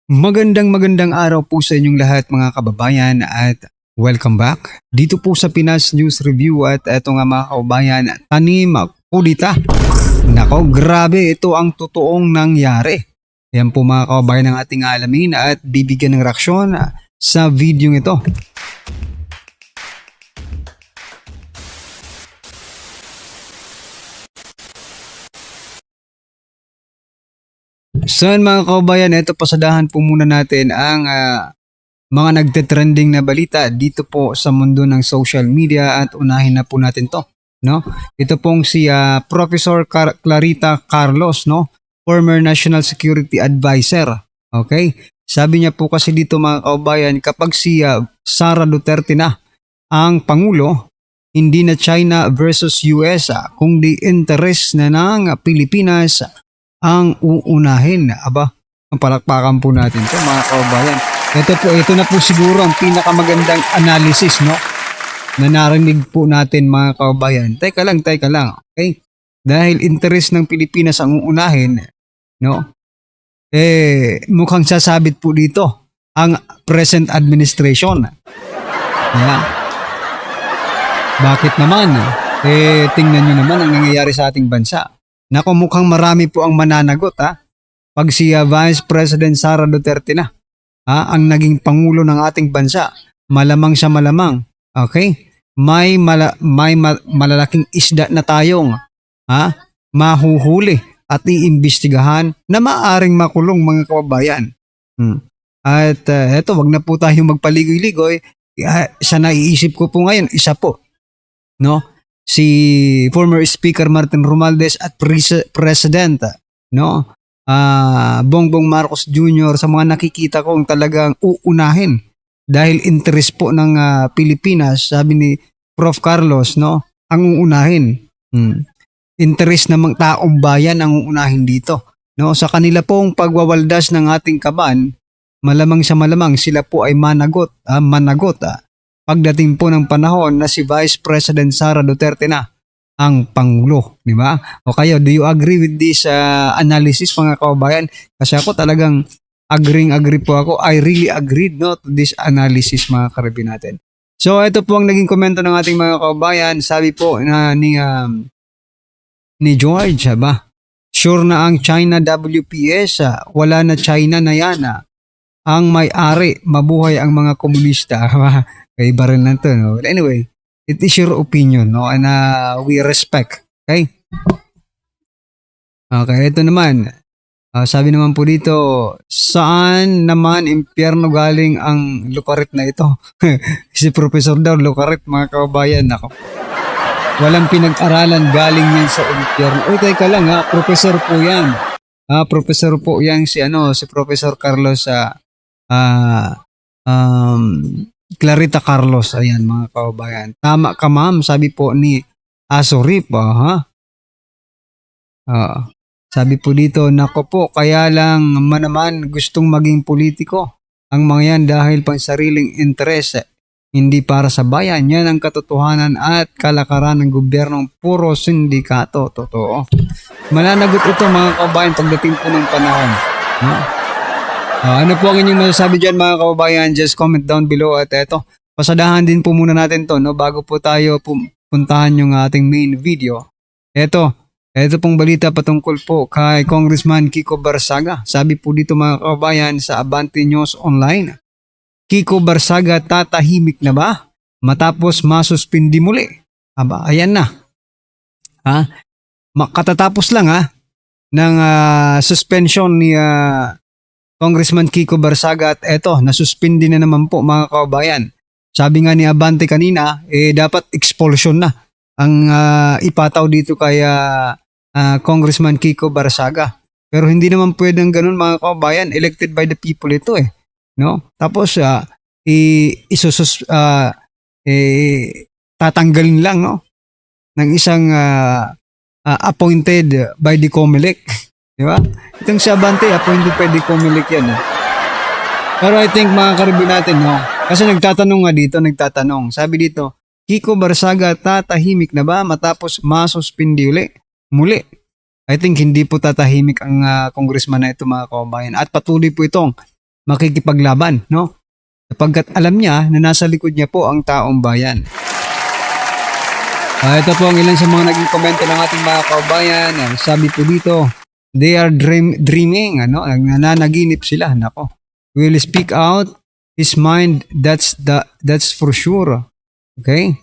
Magandang araw po sa inyong lahat mga kababayan at welcome back dito po sa Pinas News Review at eto nga mga kababayan, tanim kudita. Nako, grabe, ito ang totoong nangyari. Yan po mga kababayan ang ating alamin at bibigyan ng reaksyon sa video ito. So mga kababayan, ito pasadahan po muna natin ang mga nagte-trending na balita dito po sa mundo ng social media at unahin na po natin to, no? Ito pong si Professor Clarita Carlos, no? Former National Security Advisor. Okay? Sabi niya po kasi dito mga kababayan, kapag si Sara Duterte na ang pangulo, hindi na China versus US kundi interest na ng Pilipinas ang uunahin. Aba, ang palakpakan po natin to mga kababayan. Ito na po siguro ang pinakamagandang analysis, no? Na narinig po natin mga kababayan. Teka lang, okay? Dahil interest ng Pilipinas ang uunahin, no? Mukhang sasabit po dito ang present administration. Yeah. Bakit naman? Tingnan nyo naman ang nangyayari sa ating bansa. Nako, mukhang marami po ang mananagot pag si Vice President Sara Duterte na ang naging pangulo ng ating bansa. Malamang siya malamang. Okay? May malalaking isda na tayong mahuhuli at iimbestigahan na maaring makulong mga kababayan. At eto, wag na po tayong magpaligoy-ligoy. Sa naiisip ko po ngayon, isa po, no? Si former Speaker Martin Romualdez at President, no? Bongbong Marcos Jr. sa mga nakikita kong talagang uunahin dahil interest po ng Pilipinas, sabi ni Prof. Carlos, no? Ang uunahin. Interest ng mga taong bayan ang uunahin dito, no? Sa kanila pong pagwawaldas ng ating kaban, malamang sila po ay managot pagdating po ng panahon na si Vice President Sara Duterte na ang pangulo, di ba? O kayo, do you agree with this analysis mga kababayan? Kasi ako talagang agree po ako. I really agreed, no, to this analysis mga karibin natin. So ito po ang naging komento ng ating mga kababayan. Sabi po na ni George, ba? Sure na ang China WPS, wala na China na yan. Ang may-ari, mabuhay ang mga komunista. Iba rin lang to, no? Anyway, it is your opinion, no? And we respect. Okay? Okay, ito naman. Sabi naman po dito, saan naman impyerno galing ang lukarit na ito? Si Professor daw, lukarit mga kababayan. Ako. Walang pinag-aralan, galing yan sa impyerno. Uy, teka lang professor po yan. Professor po yan si Professor Carlos Clarita Carlos, ayan mga kababayan. Tama ka ma'am, sabi po ni Asorip, sabi po dito, nako po, kaya lang naman gustong maging politiko ang mga yan dahil pang sariling interes, hindi para sa bayan. Yan ang katotohanan at kalakaran ng gobyernong puro sindikato. Totoo. Mananagot ito mga kababayan pagdating po ng panahon. Ano po ang inyong masasabi dyan mga kababayan? Just comment down below at eto, pasadahan din po muna natin to, no? Bago po tayo puntahan yung ating main video. Eto pong balita patungkol po kay Congressman Kiko Barsaga. Sabi po dito mga kababayan sa Abante News Online, Kiko Barsaga tatahimik na ba matapos masuspindi muli? Aba, ayan na. Katatapos lang ng suspension ni Congressman Kiko Barsaga at eto, nasuspindi na naman po mga kababayan. Sabi nga ni Abante kanina, dapat expulsion na ang ipataw dito kay Congressman Kiko Barsaga. Pero hindi naman pwedeng ganun mga kababayan, elected by the people ito no? Tapos tatanggalin lang, no, ng isang appointed by the COMELEC. Di ba? Itong si Abante, appointed by the COMELEC yan. Pero I think mga karibin natin, no? Kasi nagtatanong. Sabi dito, Kiko Barsaga tatahimik na ba matapos masuspindi muli? I think hindi po tatahimik ang congressman na ito mga kababayan. At patuloy po itong makikipaglaban, no? Sapagkat alam niya na nasa likod niya po ang taong bayan. Ito po ang ilan sa mga naging komento ng ating mga kaubayan. Sabi po dito, they are dreaming, nananaginip sila, nako. Will speak out his mind, that's for sure. Okay?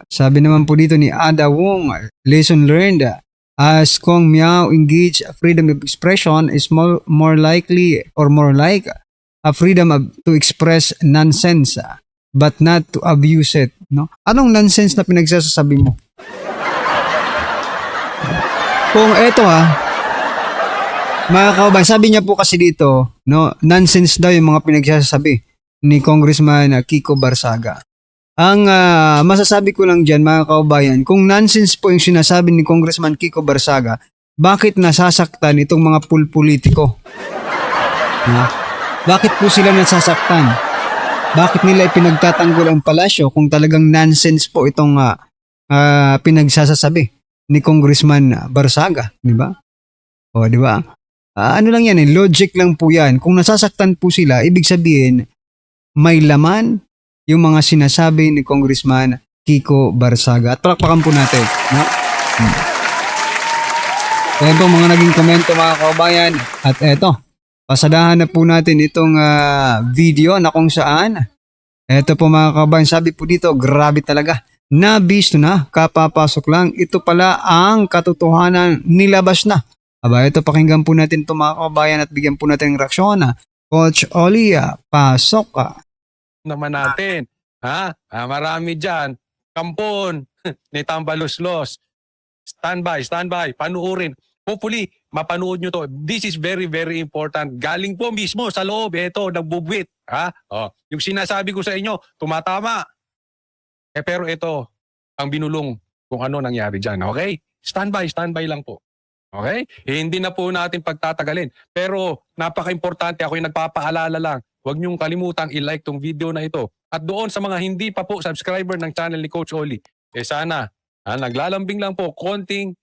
Sabi naman po dito ni Ada Wong, lesson learned, as Kong Miao engage freedom of expression is more likely or more like a freedom to express nonsense but not to abuse it, no? Anong nonsense na pinagsasabi mo? Kung eto mga kaubayan, sabi niya po kasi dito, no, nonsense daw yung mga pinagsasabi ni Congressman Kiko Barsaga. Ang masasabi ko lang dyan, mga kaubayan, kung nonsense po yung sinasabi ni Congressman Kiko Barsaga, bakit nasasaktan itong mga pulpolitiko? Bakit po sila nasasaktan? Bakit nila ipinagtatanggol ang palasyo kung talagang nonsense po itong pinagsasabi ni Congressman Barsaga, di ba? O, di ba? Ano lang yan, logic lang po yan. Kung nasasaktan po sila, ibig sabihin, may laman yung mga sinasabi ni Congressman Kiko Barsaga. At palakpakan po natin. No? Ayan po mga naging komento, mga kaubayan. At eto, pasadahan na po natin itong video na kung saan. Eto po mga kaubayan, sabi po dito, grabe talaga. Nabisto na, kapapasok lang. Ito pala ang katotohanan, nilabas na. Aba, ito pakinggan po natin ito mga kaubayan at bigyan po natin ng reaksyon. Coach Oli, pasok ka. Naman natin. Marami dyan. Kampon, ni Tambaluslos. Standby, panuorin. Hopefully, mapanood nyo to. This is very, very important. Galing po mismo sa loob. Ito, nagbubwit. Yung sinasabi ko sa inyo, tumatama. Pero ito, ang binulong kung ano nangyari dyan. Okay? Standby lang po. Okay? Hindi na po natin pagtatagalin. Pero napaka-importante, ako yung nagpapaalala lang. Huwag niyong kalimutang i-like tong video na ito. At doon sa mga hindi pa po subscriber ng channel ni Coach Oli, sana, naglalambing lang po, konting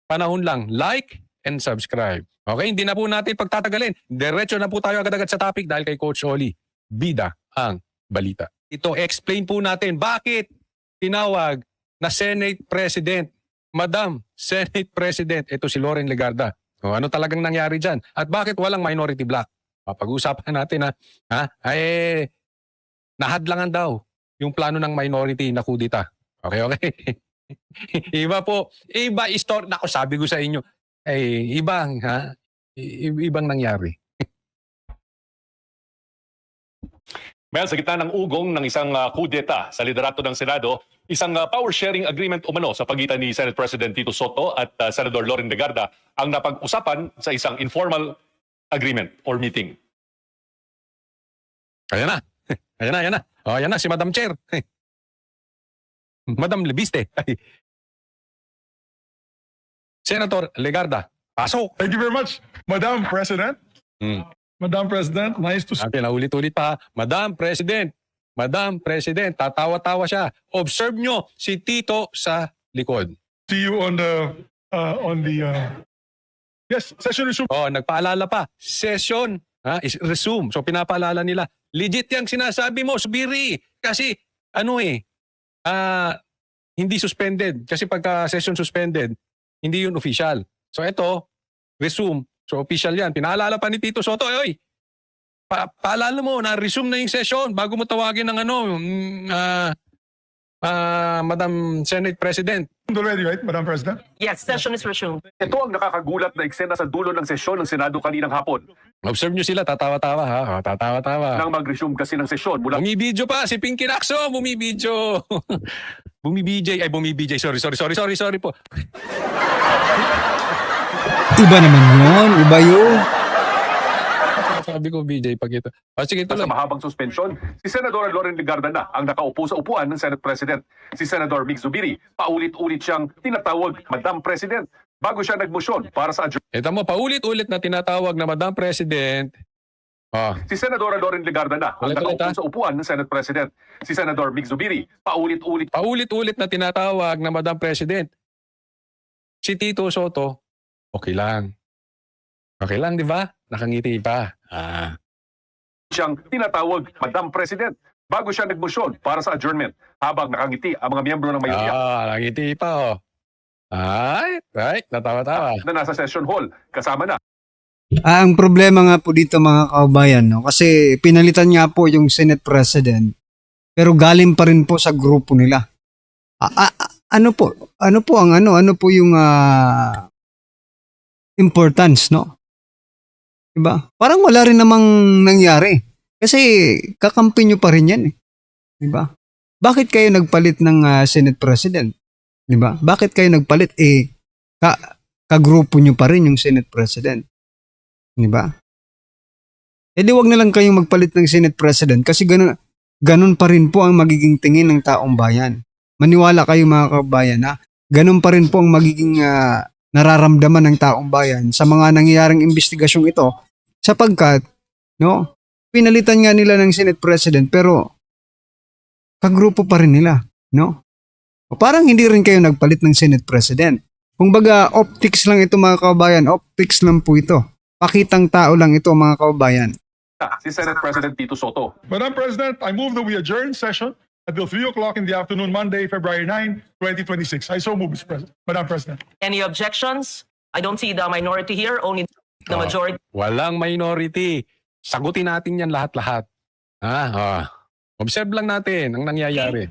panahon lang, like and subscribe. Okay, hindi na po natin pagtatagalin. Diretso na po tayo agad-agad sa topic dahil kay Coach Oli, bida ang balita. Ito, explain po natin bakit tinawag na Senate President, Madam Senate President, ito si Loren Legarda. Ano talagang nangyari dyan? At bakit walang minority block? Pag-usapan natin nahadlangan daw yung plano ng minority na kudita. Okay. Iba po. Iba story. Naku, sabi ko sa inyo. Ibang nangyari. Well, sa gitna ng ugong ng isang kudeta sa liderato ng Senado, isang power sharing agreement umano sa pagitan ni Senate President Tito Soto at Senador Loren Legarda ang napag-usapan sa isang informal agreement or meeting. Ayan na. Ayan na si Madam Chair. Madam Lebiste. Senator Legarda, pasok. Thank you very much, Madam President. Madam President, nice to see Okay, naulit-ulit pa. Madam President, tatawa-tawa siya. Observe nyo si Tito sa likod. you on the yes, session resume. Nagpaalala pa. Session is resume. So pinapaalala nila. Legit yang sinasabi mo, Subiri. Kasi hindi suspended. Kasi pagka session suspended, hindi yun official. So ito, resume. So official yan. Pinaalala pa ni Tito Soto, paalala mo na resume na yung session bago mo tawagin ng Madam Senate President. Already, right, Madam President? Yes, session is resumed. Ito ang nakakagulat na eksena sa dulo ng sesyon ng Senado kaninang hapon. Observe nyo sila, tatawa-tawa tatawa-tawa. Nang mag-resume kasi ng sesyon mula Bumibidyo pa si Pinky Lacson, bumibidyo. Bumibidyo. Sorry po. Iba naman yun, iba yun. Sabi ko BJ pag ito. Sige, ito sa lang. mahabang suspensyon, si Senador Loren Legarda na ang nakaupo sa upuan ng Senate President. Si Senador Mig Zubiri, paulit-ulit siyang tinatawag Madam President bago siya nagmosyon para sa adjournment. Ito mo, paulit-ulit na tinatawag na Madam President. Si Senador Loren Legarda na ang Ulit-ulit, nakaupo sa upuan ng Senate President. Si Senador Mig Zubiri, Paulit-ulit na tinatawag na Madam President. Si Tito Soto, okay lang. Okay lang, di ba? Nakangiti pa. Siyang tinatawag Madam President bago siya nagmotion para sa adjournment habang nakangiti ang mga miyembro ng mayorya Nakangiti pa, oh. Ay, natawa-tawa. na nasa session hall kasama na Ang problema nga po dito mga kaubayan, no? Kasi pinalitan nga po yung Senate President, pero galing pa rin po sa grupo nila. Ano po yung importance, no? Diba? Parang wala rin namang nangyari. Kasi kakampi nyo pa rin yan, eh. Diba? Bakit kayo nagpalit ng Senate President? Diba? Bakit kayo nagpalit? Kagrupo nyo pa rin yung Senate President. Diba? Di wag na lang kayong magpalit ng Senate President kasi ganun pa rin po ang magiging tingin ng taong bayan. Maniwala kayo mga kabayan na ganun pa rin po ang magiging nararamdaman ng taong bayan sa mga nangyayaring investigasyong ito sapagkat no, pinalitan nga nila ng Senate President pero kagrupo pa rin nila, no? O parang hindi rin kayo nagpalit ng Senate President. Kung baga optics lang ito mga kabayan, optics lang po ito. Pakitang tao lang ito mga kabayan. si Senate President Tito Soto. Madam President, I move that we adjourn session until 3 o'clock in the afternoon, Monday, February 9, 2026. I so move, Mr. President. Madam President. Any objections? I don't see the minority here, only the majority. Walang minority. Sagutin natin yan lahat-lahat. Observe lang natin ang nangyayari.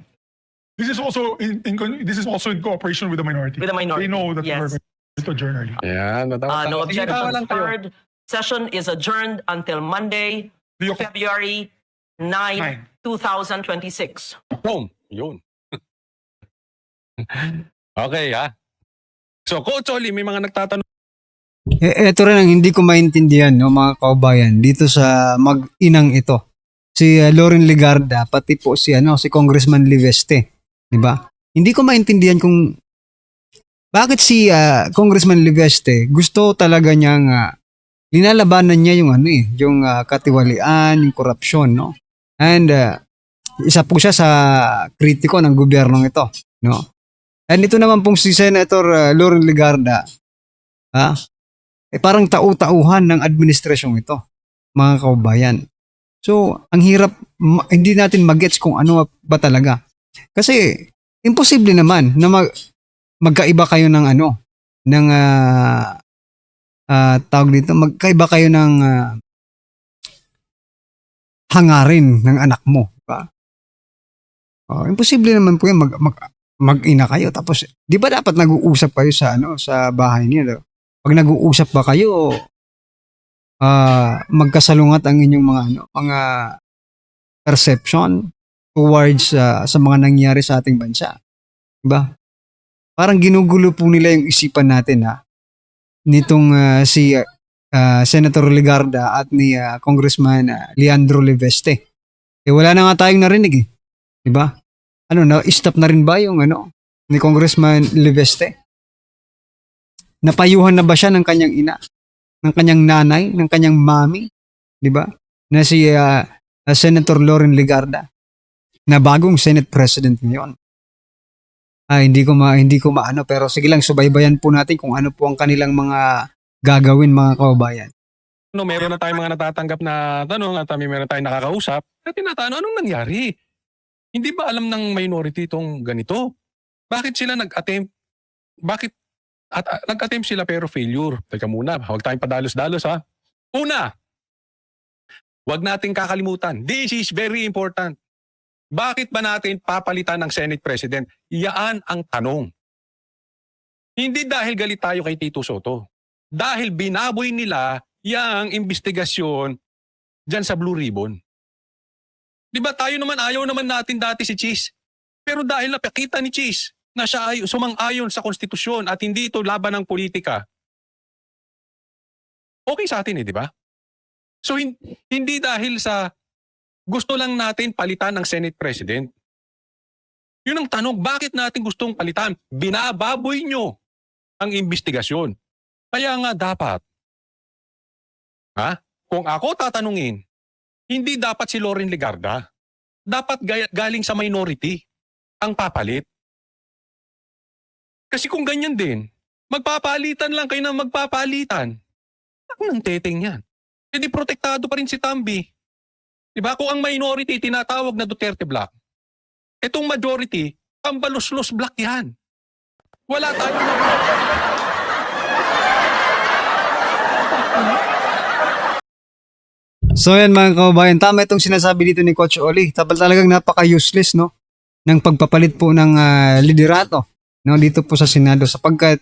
This is also in cooperation with the minority. With the minority, They know that yes. we're going to adjourn early. Ayan, natawa-tawa. No Sige, tawa objections. lang kayo. Third session is adjourned until Monday, 3 o'clock. February 9, 2026. Boom! Yun. Okay, So, Coach Oli, may mga nagtatanong. Ito rin ang hindi ko maintindihan, no, mga kaubayan, dito sa mag-inang ito. Si Loren Legarda, pati po si Congressman Liveste, di ba? Hindi ko maintindihan kung bakit si Congressman Liveste gusto talaga niyang linalabanan niya yung katiwalian, yung korupsyon, no? And isa po siya sa kritiko ng gobyernong ito, no? And ito naman pong si Senator Loren Legarda, parang tau-tauhan ng administrasyong ito, mga kaubayan. So, ang hirap, hindi natin mag-gets kung ano ba talaga. Kasi, imposible naman na magkaiba kayo ng tawag dito, magkaiba kayo ng hangarin ng anak mo. Diba? Imposible naman po yan, mag-ina kayo. Tapos, di ba dapat nag-uusap kayo sa bahay niyo? Pag nag-uusap ba kayo, magkasalungat ang inyong mga perception towards sa mga nangyari sa ating bansa. Diba? Parang ginugulo po nila yung isipan natin nitong si Senator Legarda at ni Congressman Leandro Liveste. Wala na nga tayong narinig eh. Diba? Na-stop na rin ba yung ni Congressman Liveste? Napayuhan na ba siya ng kanyang ina? Ng kanyang nanay, ng kanyang mami, di ba? Na si Senator Loren Legarda na bagong Senate President ngayon. Hindi ko maano pero sige lang subaybayan po natin kung ano po ang kanilang mga gagawin mga kababayan. Meron na tayong mga natatanggap na tanong at meron tayong nakakausap. At tinatanong, anong nangyari? Hindi ba alam ng minority itong ganito? Bakit sila nag-attempt? Nag-attempt sila pero failure. Teka muna, huwag tayong padalos-dalos Una, huwag nating kakalimutan. This is very important. Bakit ba natin papalitan ng Senate President? Iyaan ang tanong. Hindi dahil galit tayo kay Tito Soto. Dahil binaboy nila yung investigasyon dyan sa Blue Ribbon. Di ba tayo naman ayaw naman natin dati si Cheese. Pero dahil napakita ni Cheese na siya ay sumang-ayon sa konstitusyon at hindi ito laban ng politika, okay sa atin di ba? So hindi dahil sa gusto lang natin palitan ng Senate President. Yun ang tanong, bakit natin gustong palitan? Binababoy nyo ang investigasyon. Kaya nga dapat, kung ako tatanungin, hindi dapat si Loren Legarda. Dapat galing sa minority ang papalit. Kasi kung ganyan din, magpapalitan lang kayo ng magpapalitan. Anong teteng yan? E di protektado pa rin si Tambi. Diba? Kung ang minority tinatawag na Duterte Block, itong majority, Tambaluslos Block yan. Wala tayong So yan mga kababayan, tama itong sinasabi dito ni Coach Oli. Talagang napaka-useless no ng pagpapalit po ng liderato no dito po sa Senado sapagkat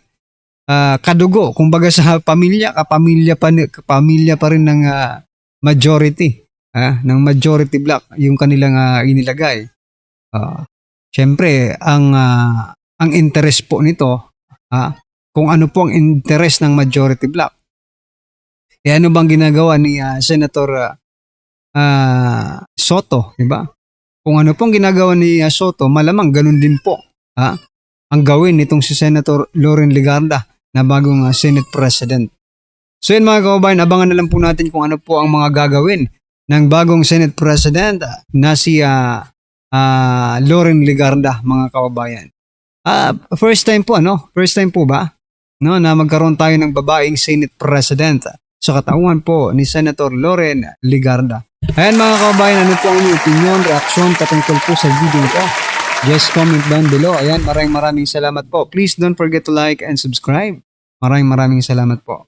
kadugo kumbaga sa kapamilya pa rin ng majority ng majority block yung kanilang inilagay. Siyempre ang interest po nito kung ano po ang interest ng majority block. Ano bang ginagawa ni Senator Soto, di ba? Kung ano pong ginagawa ni Soto, malamang ganun din po ang gawin nitong si Senator Loren Legarda na bagong Senate President. So yun mga kababayan, abangan na lang po natin kung ano po ang mga gagawin ng bagong Senate President na si Loren Legarda mga kababayan. First time po ba no, na magkaroon tayo ng babaeng Senate President sa katauhan po ni Senator Loren Legarda. Ayan mga kababayan, ano po ang inyong opinion, reaksyon patungkol po sa video ito? Just comment down below. Ayan, maraming salamat po. Please don't forget to like and subscribe. Maraming salamat po.